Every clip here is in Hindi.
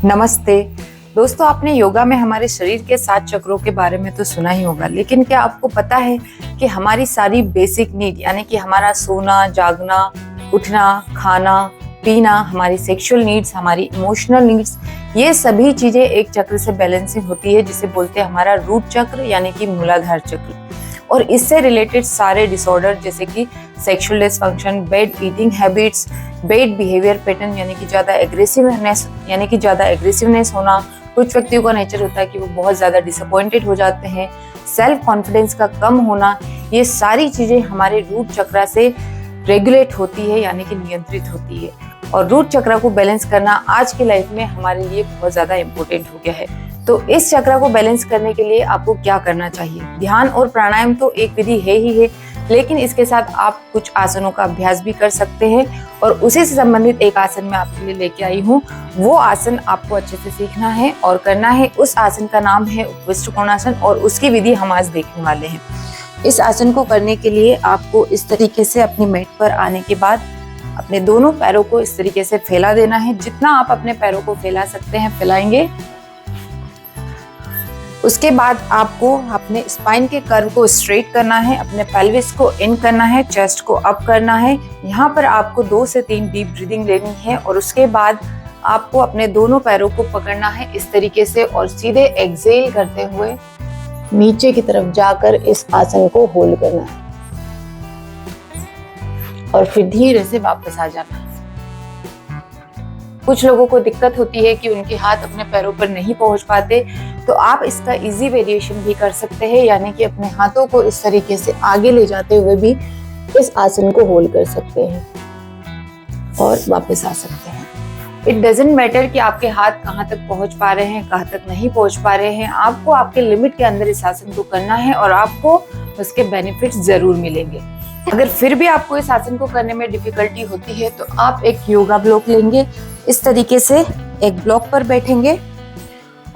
नमस्ते दोस्तों, आपने योगा में हमारे शरीर के 7 चक्रों के बारे में तो सुना ही होगा, लेकिन क्या आपको पता है कि हमारी सारी बेसिक नीड यानी कि हमारा सोना, जागना, उठना, खाना, पीना, हमारी सेक्सुअल नीड्स, हमारी इमोशनल नीड्स, ये सभी चीजें एक चक्र से बैलेंसिंग होती है, जिसे बोलते हैं हमारा रूट चक्र यानी कि मूलाधार चक्र। और इससे रिलेटेड सारे डिसऑर्डर जैसे कि sexual dysfunction, bad eating habits, bad behaviour pattern यानी कि ज़्यादा एग्रेसिवनेस होना, कुछ व्यक्तियों का नेचर होता है कि वो बहुत ज़्यादा डिसअपॉइंटेड हो जाते हैं, सेल्फ कॉन्फिडेंस का कम होना, ये सारी चीज़ें हमारे रूट चक्र से रेगुलेट होती है यानी कि नियंत्रित होती है। और रूट चक्र को बैलेंस करना आज की लाइफ में हमारे लिए बहुत ज़्यादा इम्पोर्टेंट हो गया है। तो इस चक्र को बैलेंस करने के लिए आपको क्या करना चाहिए? ध्यान और प्राणायाम तो एक विधि है ही है, लेकिन इसके साथ आप कुछ आसनों का अभ्यास भी कर सकते हैं। और उसी से संबंधित एक आसन मैं आपके लिए लेके आई हूँ। वो आसन आपको अच्छे से सीखना है और करना है। उस आसन का नाम है उपविष्ट कोणासन और उसकी विधि हम आज देखने वाले हैं। इस आसन को करने के लिए आपको इस तरीके से अपनी मैट पर आने के बाद अपने दोनों पैरों को इस तरीके से फैला देना है। जितना आप अपने पैरों को फैला सकते हैं फैलाएंगे। उसके बाद आपको अपने स्पाइन के कर्व को स्ट्रेट करना है, अपने पेल्विस को इन करना है, चेस्ट को अप करना है। यहाँ पर आपको 2 से 3 डीप ब्रीदिंग लेनी है और उसके बाद आपको अपने दोनों पैरों को पकड़ना है इस तरीके से और सीधे एक्सेल करते हुए नीचे की तरफ जाकर इस आसन को होल्ड करना है और फिर धीरे से वापस आ जाना है। कुछ लोगों को दिक्कत होती है कि उनके हाथ अपने पैरों पर नहीं पहुंच पाते, तो आप इसका इजी वेरिएशन भी कर सकते हैं, यानी कि अपने हाथों को इस तरीके से आगे ले जाते हुए भी इस आसन को होल्ड कर सकते हैं और वापस आ सकते हैं। इट डजंट मैटर कि आपके हाथ कहाँ तक पहुंच पा रहे हैं, कहाँ तक नहीं पहुंच पा रहे हैं, आपको आपके लिमिट के अंदर इस आसन को करना है और आपको उसके बेनिफिट्स जरूर मिलेंगे। अगर फिर भी आपको इस आसन को करने में डिफिकल्टी होती है तो आप एक योगा ब्लॉक लेंगे, इस तरीके से एक ब्लॉक पर बैठेंगे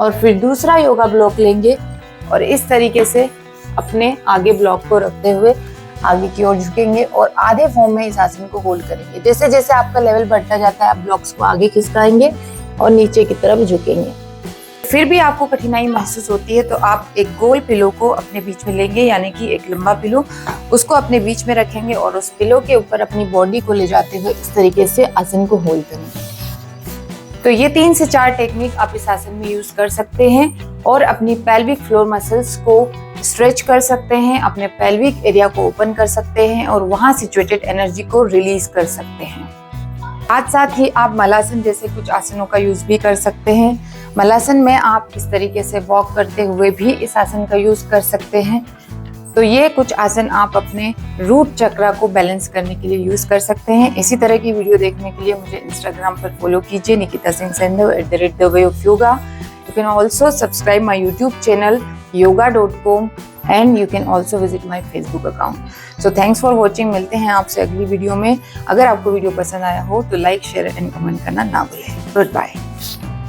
और फिर दूसरा योगा ब्लॉक लेंगे और इस तरीके से अपने आगे ब्लॉक को रखते हुए आगे की ओर झुकेंगे और आधे फॉर्म में इस आसन को होल्ड करेंगे। जैसे जैसे आपका लेवल बढ़ता जाता है आप ब्लॉक्स को आगे खिसकाएंगे और नीचे की तरफ झुकेंगे। फिर भी आपको कठिनाई महसूस होती है तो आप एक गोल पिलो को अपने बीच में लेंगे, यानी कि एक लंबा पिलो, उसको अपने बीच में रखेंगे और उस पिलो के ऊपर अपनी बॉडी को ले जाते हुए इस तरीके से आसन को होल्ड करेंगे। तो ये 3 से 4 टेक्निक आप इस आसन में यूज कर सकते हैं और अपनी पेल्विक फ्लोर मसल्स को स्ट्रेच कर सकते हैं, अपने पेल्विक एरिया को ओपन कर सकते हैं और वहां सिचुएटेड एनर्जी को रिलीज कर सकते हैं। साथ ही आप मलासन जैसे कुछ आसनों का यूज भी कर सकते हैं। मलासन में आप इस तरीके से वॉक करते हुए भी इस आसन का यूज कर सकते हैं। तो ये कुछ आसन आप अपने रूट चक्र को बैलेंस करने के लिए यूज कर सकते हैं। इसी तरह की वीडियो देखने के लिए मुझे इंस्टाग्राम पर फॉलो कीजिए, Nikita Singh सैंधव @theWayOfYoga। You can also subscribe my YouTube channel yoga.com and you can also visit my Facebook account. So thanks for watching। मिलते हैं आपसे अगली वीडियो में। अगर आपको वीडियो पसंद आया हो तो लाइक, शेयर एंड कमेंट करना ना भूलें। Good bye.